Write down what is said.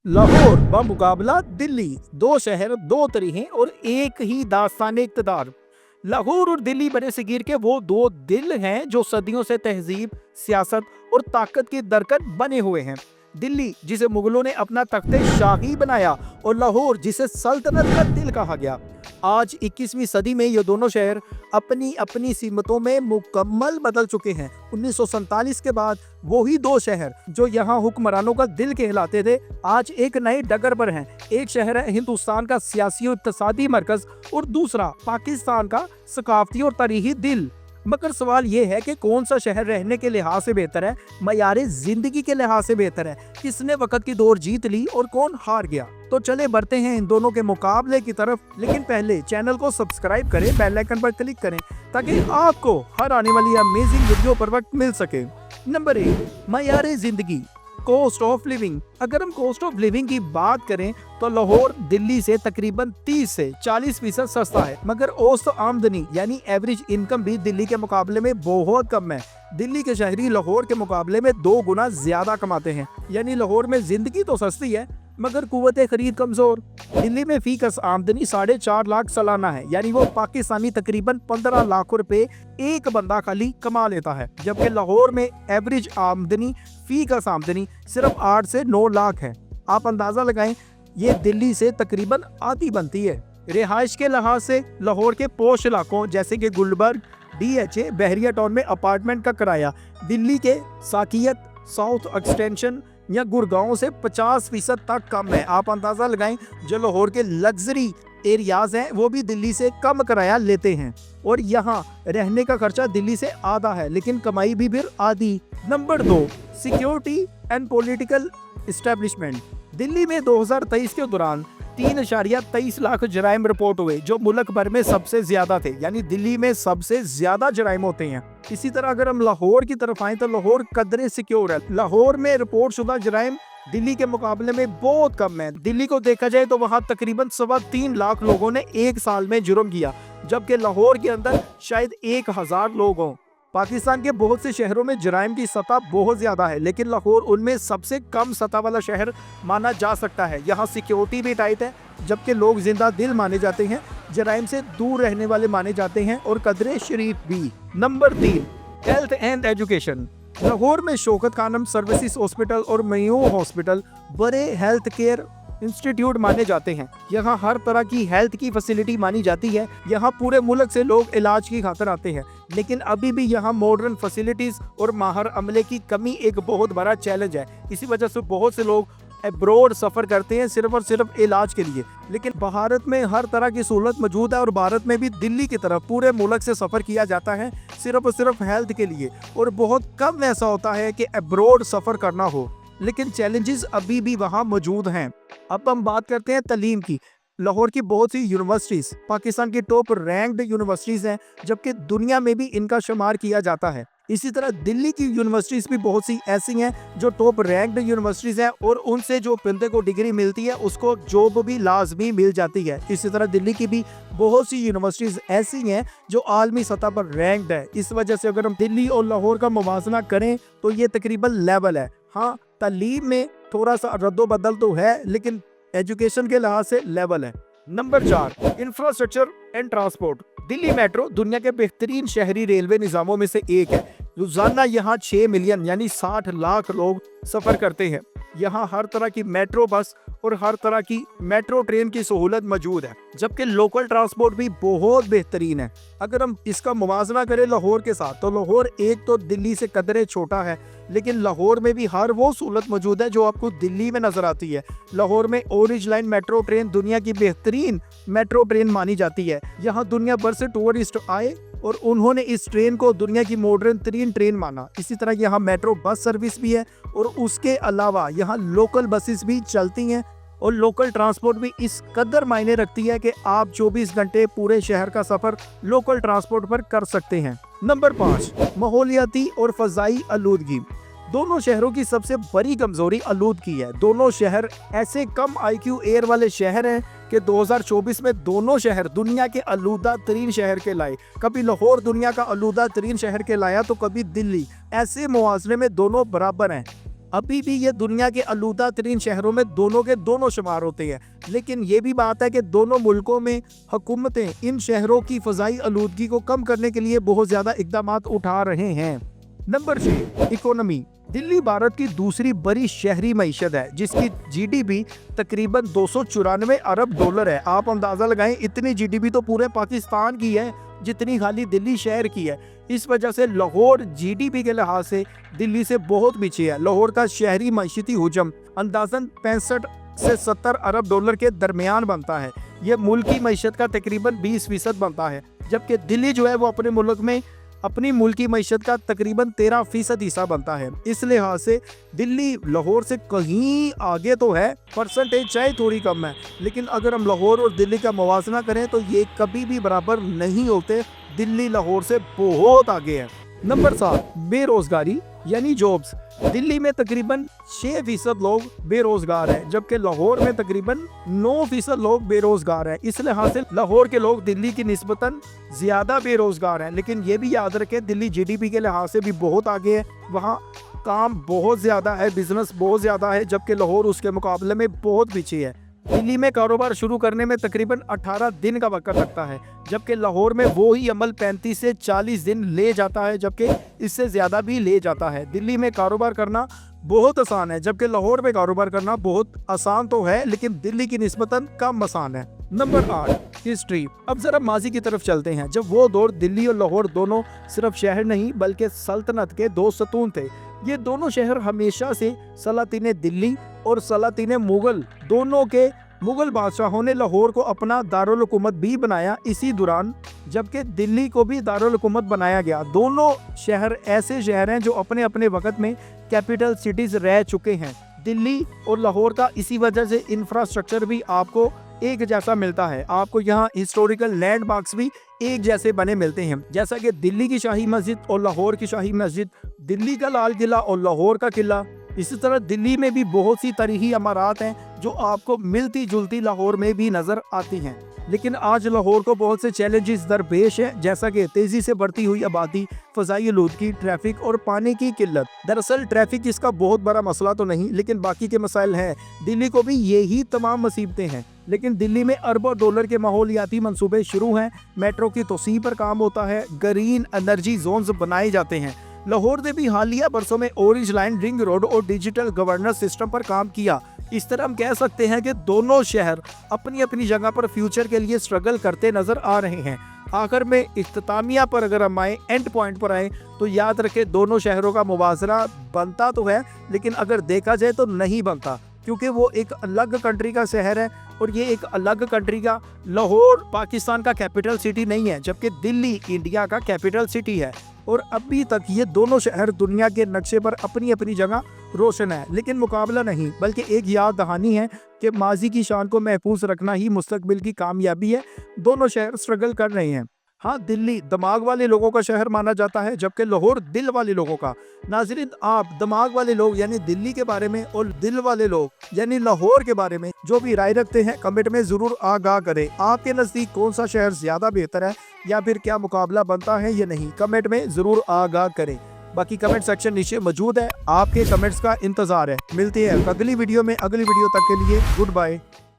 लाहौर बमुकाबला दिल्ली, दो शहर, दो तरीकें और एक ही दास्तान इक़्तिदार। लाहौर और दिल्ली बरसगीर के वो दो दिल हैं जो सदियों से तहजीब, सियासत और ताकत की दरकन बने हुए हैं। दिल्ली जिसे मुगलों ने अपना तख्ते शाही बनाया और लाहौर जिसे सल्तनत का दिल कहा गया। आज 21वीं सदी में ये दोनों शहर अपनी अपनी सीमतों में मुकम्मल बदल चुके हैं। 1947 के बाद वही दो शहर जो यहाँ हुक्मरानों का दिल कहलाते थे, आज एक नए डगर पर हैं। एक शहर है हिंदुस्तान का सियासी और इक़्तिसादी मरकज और दूसरा पाकिस्तान का सकाफती और तारीखी दिल। मगर सवाल ये है कि कौन सा शहर रहने के लिहाज से बेहतर है, मयारे जिंदगी के लिहाज से बेहतर है, किसने वक्त की दौड़ जीत ली और कौन हार गया। तो चले बढ़ते हैं इन दोनों के मुकाबले की तरफ, लेकिन पहले चैनल को सब्सक्राइब करें, बेल आइकन पर क्लिक करें ताकि आपको हर आने वाली अमेजिंग वीडियो पर वक्त मिल सके। नंबर 1, मयारे जिंदगी, कॉस्ट ऑफ लिविंग। अगर हम कॉस्ट ऑफ लिविंग की बात करें तो लाहौर दिल्ली से तकरीबन 30 से 40% सस्ता है, मगर औसत आमदनी यानी एवरेज इनकम भी दिल्ली के मुकाबले में बहुत कम है। दिल्ली के शहरी लाहौर के मुकाबले में 2 गुना ज्यादा कमाते हैं, यानी लाहौर में जिंदगी तो सस्ती है मगर कुव्वत खरीद कमजोर। दिल्ली में फीकस आमदनी 4.5 लाख सालाना है, यानी वो पाकिस्तानी तकरीबन 15 लाख रुपए एक बंदा खाली कमा लेता है, जबकि लाहौर में एवरेज आमदनी फीकस आमदनी सिर्फ 8 से 9 लाख है। आप अंदाजा लगाएं, ये दिल्ली से तकरीबन आधी बनती है। रिहाइश के लिहाज से लाहौर के पोश इलाकों जैसे कि गुलबर्ग, DHA, बहरिया टाउन में अपार्टमेंट का किराया दिल्ली के साकियत, साउथ एक्सटेंशन या गुड़गांव से 50% तक कम है। आप अंदाजा लगाएं, जो लाहौर के लग्जरी एरियाज हैं वो भी दिल्ली से कम किराया लेते हैं और यहाँ रहने का खर्चा दिल्ली से आधा है, लेकिन कमाई भी फिर आधी। Number 2, security and political establishment. Delhi में 2023 के दौरान 3.23 लाख जराइम रिपोर्ट हुए, जो मुल्क भर में सबसे ज्यादा थे, यानी दिल्ली में सबसे ज्यादा जराइम होते हैं। इसी तरह अगर हम लाहौर की तरफ आए तो लाहौर कदरे सिक्योर है। लाहौर में रिपोर्ट शुदा जराइम दिल्ली के मुकाबले में बहुत कम है। दिल्ली को देखा जाए तो वहाँ तकरीबन 3.25 लाख लोगों ने एक साल में जुर्म किया, जबकि लाहौर के अंदर शायद 1000 लोग हों। पाकिस्तान के बहुत से शहरों में जराइम की सतह बहुत ज्यादा है, लेकिन लाहौर उनमें सबसे कम सतह वाला शहर माना जा सकता है। यहाँ सिक्योरिटी भी टाइट है, जबकि लोग जिंदा दिल माने जाते हैं, जराइम से दूर रहने वाले माने जाते हैं और कदरे शरीफ भी। Number 3, health and education. Lahore में शौकत खानम सर्विसेज हॉस्पिटल और मयूर हॉस्पिटल बड़े हेल्थ केयर इंस्टीट्यूट माने जाते हैं। यहाँ हर तरह की हेल्थ की फैसिलिटी मानी जाती है। यहाँ पूरे मुल्क से लोग इलाज की खातिर आते हैं, लेकिन अभी भी यहाँ मॉडर्न फैसिलिटीज और माहर अमले की कमी एक बहुत बड़ा चैलेंज है। इसी वजह से बहुत से लोग अब्रॉड सफर करते हैं सिर्फ और सिर्फ इलाज के लिए, लेकिन भारत में हर तरह की सहूलत मौजूद है और भारत में भी दिल्ली की तरफ पूरे मुल्क से सफर किया जाता है सिर्फ और सिर्फ हेल्थ के लिए, और बहुत कम ऐसा होता है कि अब्रॉड सफर करना हो, लेकिन चैलेंजेस अभी भी वहाँ मौजूद हैं। अब हम बात करते हैं तालीम की। लाहौर की बहुत सी यूनिवर्सिटीज पाकिस्तान की टॉप रैंक्ड यूनिवर्सिटीज हैं, जबकि दुनिया में भी इनका शुमार किया जाता है। इसी तरह दिल्ली की यूनिवर्सिटीज भी बहुत सी ऐसी हैं जो टॉप रैंक्ड यूनिवर्सिटीज हैं और उनसे जो बंदे को डिग्री मिलती है उसको जॉब भी लाजमी मिल जाती है। इसी तरह दिल्ली की भी बहुत सी यूनिवर्सिटीज ऐसी हैं जो आलमी सतह पर रैंक्ड है। इस वजह से अगर हम दिल्ली और लाहौर का मुवाजना करें तो ये तकरीबन लेवल है। हाँ, तालीम में थोड़ा सा रद्दोबदल तो है, लेकिन एजुकेशन के लिहाज से लेवल है। Number 4, infrastructure and transport. Delhi metro दुनिया के बेहतरीन शहरी रेलवे निज़ामों में से एक है। रोजाना यहाँ 6 मिलियन यानी 60 लाख लोग सफर करते हैं। यहाँ हर तरह की मेट्रो बस और हर तरह की मेट्रो ट्रेन की सहूलत मौजूद है, जबकि लोकल ट्रांसपोर्ट भी बहुत बेहतरीन है। अगर हम इसका मुवाजना करें लाहौर के साथ तो लाहौर एक तो दिल्ली से कदरे छोटा है, लेकिन लाहौर में भी हर वो सहूलत मौजूद है जो आपको दिल्ली में नजर आती है। लाहौर में ऑरेंज लाइन मेट्रो ट्रेन दुनिया की बेहतरीन मेट्रो ट्रेन मानी जाती है। यहाँ दुनिया भर से टूरिस्ट आए और उन्होंने इस ट्रेन को दुनिया की मॉडर्न तरीन ट्रेन माना। इसी तरह यहाँ मेट्रो बस सर्विस भी है और उसके अलावा यहाँ लोकल बसेस भी चलती हैं और लोकल ट्रांसपोर्ट भी इस कदर मायने रखती है कि आप 24 घंटे पूरे शहर का सफर लोकल ट्रांसपोर्ट पर कर सकते हैं। नंबर 5, माहौलियाती और फजाई आलूदगी। दोनों शहरों की सबसे बड़ी कमजोरी आलूदगी है। दोनों शहर ऐसे कम IQ एयर वाले शहर हैं कि 2024 में दोनों शहर दुनिया के आलूदा तरीन शहर के लाए। कभी लाहौर दुनिया का आलूदा तरीन शहर के लाया तो कभी दिल्ली। ऐसे मुआवजे में दोनों बराबर हैं। अभी भी ये दुनिया के आलूदा तरीन शहरों में दोनों के दोनों शुमार होते हैं। लेकिन ये भी बात है कि दोनों मुल्कों में हुकूमतें इन शहरों की फ़ज़ाई आलूदगी को कम करने के लिए बहुत ज़्यादा इक़दाम उठा रहे हैं। Number 6, economy. दिल्ली भारत की दूसरी बड़ी शहरी मईशत है, जिसकी जीडीपी तकरीबन 294 अरब डॉलर है। आप अंदाज़ा लगाएं, इतनी जीडीपी तो पूरे पाकिस्तान की है जितनी खाली दिल्ली शहर की है। इस वजह से लाहौर जीडीपी के लिहाज से दिल्ली से बहुत पीछे है। लाहौर का शहरी मईशती हुजम अंदाजन 65 से 70 अरब डॉलर के दरमियान बनता है। ये मुल्क की मईशत का तकरीबन 20% बनता है, जबकि दिल्ली जो है वो अपने मुल्क में अपनी मुल्की मईशत का तकरीबन 13% हिस्सा बनता है। इस लिहाज से दिल्ली लाहौर से कहीं आगे तो है, परसेंटेज चाहे थोड़ी कम है, लेकिन अगर हम लाहौर और दिल्ली का मुवाजना करें तो ये कभी भी बराबर नहीं होते। दिल्ली लाहौर से बहुत आगे है। नंबर 7, बेरोजगारी यानी जॉब्स। दिल्ली में तकरीबन 6% लोग बेरोजगार हैं, जबकि लाहौर में तकरीबन 9% लोग बेरोजगार हैं। इस लिहाज से लाहौर के लोग दिल्ली की निस्बतन ज्यादा बेरोजगार हैं। लेकिन ये भी याद रखें, दिल्ली जीडीपी के लिहाज से भी बहुत आगे है। वहाँ काम बहुत ज्यादा है, बिजनेस बहुत ज्यादा है, जबकि लाहौर उसके मुकाबले में बहुत पीछे है। दिल्ली में कारोबार शुरू करने में तकरीबन 18 दिन का वक्त लगता है, जबकि लाहौर में वो ही अमल 35 से 40 दिन ले जाता है, जबकि इससे ज़्यादा भी ले जाता है। दिल्ली में कारोबार करना बहुत आसान है, जबकि लाहौर में कारोबार करना बहुत आसान तो है, लेकिन दिल्ली की निस्बतन कम आसान है। Number 8, history. अब जरा माजी की तरफ चलते हैं, जब वो दौर दिल्ली और लाहौर दोनों सिर्फ शहर नहीं बल्कि सल्तनत के दो सतून थे। ये दोनों शहर हमेशा से सलातीन दिल्ली और सलातीन मुगल दोनों के मुगल बादशाहों ने लाहौर को अपना दारुल हुकूमत भी बनाया इसी दौरान, जबकि दिल्ली को भी दारुल हुकूमत बनाया गया। दोनों शहर ऐसे शहर हैं जो अपने अपने वक्त में कैपिटल सिटीज रह चुके हैं। दिल्ली और लाहौर का इसी वजह से इंफ्रास्ट्रक्चर भी आपको एक जैसा मिलता है। आपको यहाँ हिस्टोरिकल लैंडमार्क्स भी एक जैसे बने मिलते हैं, जैसा कि दिल्ली की शाही मस्जिद और लाहौर की शाही मस्जिद, दिल्ली का लाल किला और लाहौर का किला। इसी तरह दिल्ली में भी बहुत सी तरीही इमारत हैं जो आपको मिलती जुलती लाहौर में भी नजर आती हैं। लेकिन आज लाहौर को बहुत से चैलेंजेस दरपेश है, जैसा कि तेजी से बढ़ती हुई आबादी, फ़ज़ाई आलूदगी, ट्रैफिक और पानी की किल्लत। दरअसल ट्रैफिक इसका बहुत बड़ा मसला तो नहीं, लेकिन बाकी के मसाइल हैं। दिल्ली को भी यही तमाम मुसीबतें हैं, लेकिन दिल्ली में अरबों डॉलर के माहौलियाती मंसूबे शुरू हैं। मेट्रो की तोसी पर काम होता है, ग्रीन एनर्जी जोन्स बनाए जाते हैं। लाहौर ने भी हालिया बरसों में ऑरेंज लाइन, रिंग रोड और डिजिटल गवर्नेंस सिस्टम पर काम किया। इस तरह हम कह सकते हैं कि दोनों शहर अपनी अपनी जगह पर फ्यूचर के लिए स्ट्रगल करते नजर आ रहे हैं। आखिर में इख्तितामिया पर अगर हम आए, एंड पॉइंट पर आए, तो याद रखें दोनों शहरों का मुवाजना बनता तो है, लेकिन अगर देखा जाए तो नहीं बनता, क्योंकि वो एक अलग कंट्री का शहर है और ये एक अलग कंट्री का। लाहौर पाकिस्तान का कैपिटल सिटी नहीं है, जबकि दिल्ली इंडिया का कैपिटल सिटी है। और अभी तक ये दोनों शहर दुनिया के नक्शे पर अपनी अपनी जगह रोशन है, लेकिन मुकाबला नहीं बल्कि एक याद दहानी है कि माजी की शान को महफूज रखना ही मुस्तकबिल की कामयाबी है। दोनों शहर स्ट्रगल कर रहे हैं। हाँ, दिल्ली दिमाग वाले लोगों का शहर माना जाता है, जबकि लाहौर दिल वाले लोगों का। नाज़रीन, आप दिमाग वाले लोग यानी दिल्ली के बारे में और दिल वाले लोग यानी लाहौर के बारे में जो भी राय रखते हैं, कमेंट में जरूर आगाह करें। आपके नज़दीक कौन सा शहर ज्यादा बेहतर है, या फिर क्या मुकाबला बनता है या नहीं, कमेंट में जरूर आगाह करें। बाकी कमेंट सेक्शन नीचे मौजूद है, आपके कमेंट्स का इंतजार है। मिलते हैं अगली वीडियो में। अगली वीडियो तक के लिए गुड बाय।